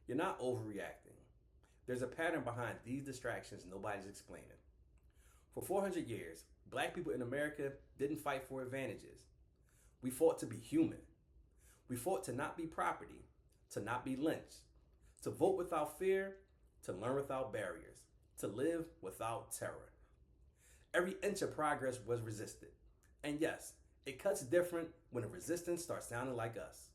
You're not overreacting. There's a pattern behind these distractions nobody's explaining. For 400 years, black people in America didn't fight for advantages. We fought to be human. We fought to not be property, to not be lynched, to vote without fear, to learn without barriers, to live without terror. Every inch of progress was resisted. And yes, it cuts different when the resistance starts sounding like us.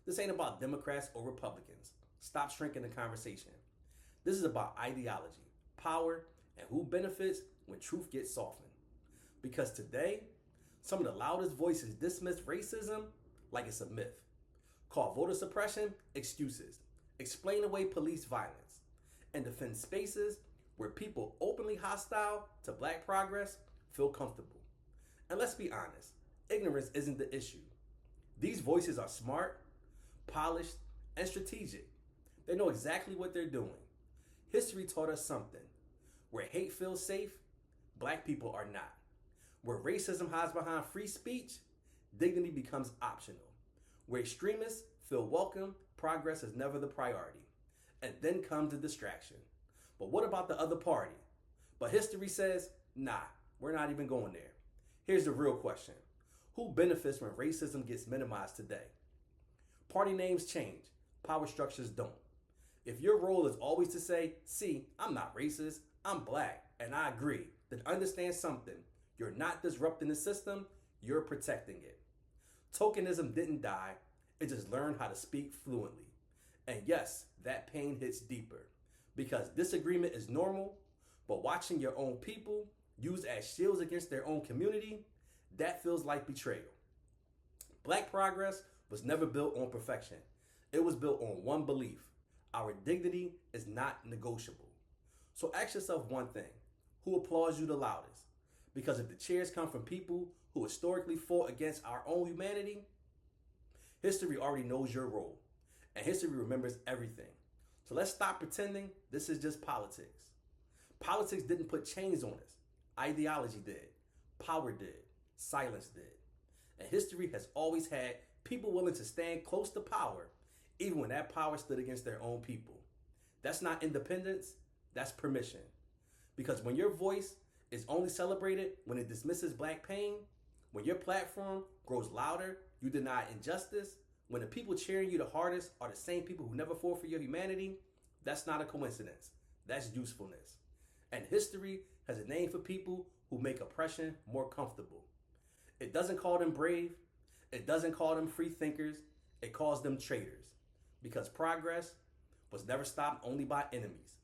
This ain't about Democrats or Republicans. Stop shrinking the conversation. This is about ideology, power, and who benefits when truth gets softened. Because today, some of the loudest voices dismiss racism like it's a myth. Call voter suppression excuses, explain away police violence, and defend spaces where people openly hostile to black progress feel comfortable. And let's be honest, ignorance isn't the issue. These voices are smart, polished, and strategic. They know exactly what they're doing. History taught us something. Where hate feels safe, black people are not. Where racism hides behind free speech, dignity becomes optional. Where extremists feel welcome, progress is never the priority. And then comes the distraction. But what about the other party? But history says, nah, we're not even going there. Here's the real question. Who benefits when racism gets minimized today? Party names change, power structures don't. If your role is always to say, see, I'm not racist, I'm black, and I agree, then understand something. You're not disrupting the system, you're protecting it. Tokenism didn't die, it just learned how to speak fluently. And yes, that pain hits deeper. Because disagreement is normal, but watching your own people used as shields against their own community, that feels like betrayal. Black progress was never built on perfection. It was built on one belief. Our dignity is not negotiable. So ask yourself one thing. Who applauds you the loudest? Because if the cheers come from people who historically fought against our own humanity, history already knows your role. And history remembers everything. So let's stop pretending this is just politics. Politics didn't put chains on us. Ideology did. Power did. Silence did. And history has always had people willing to stand close to power, even when that power stood against their own people. That's not independence, that's permission. Because when your voice is only celebrated when it dismisses black pain, when your platform grows louder, you deny injustice, when the people cheering you the hardest are the same people who never fought for your humanity, that's not a coincidence. That's usefulness. And history has a name for people who make oppression more comfortable. It doesn't call them brave. It doesn't call them free thinkers. It calls them traitors. Because progress was never stopped only by enemies.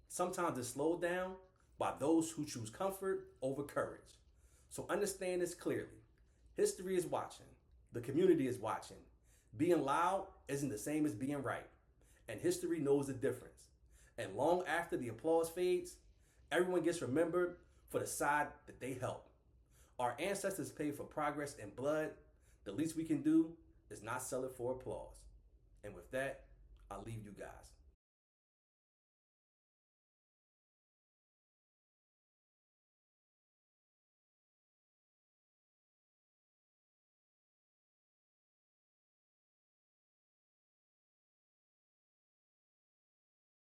Sometimes it's slowed down by those who choose comfort over courage. So understand this clearly. History is watching. The community is watching. Being loud isn't the same as being right. And history knows the difference. And long after the applause fades, everyone gets remembered for the side that they helped. Our ancestors paid for progress in blood. The least we can do is not sell it for applause. And with that, I'll leave you guys.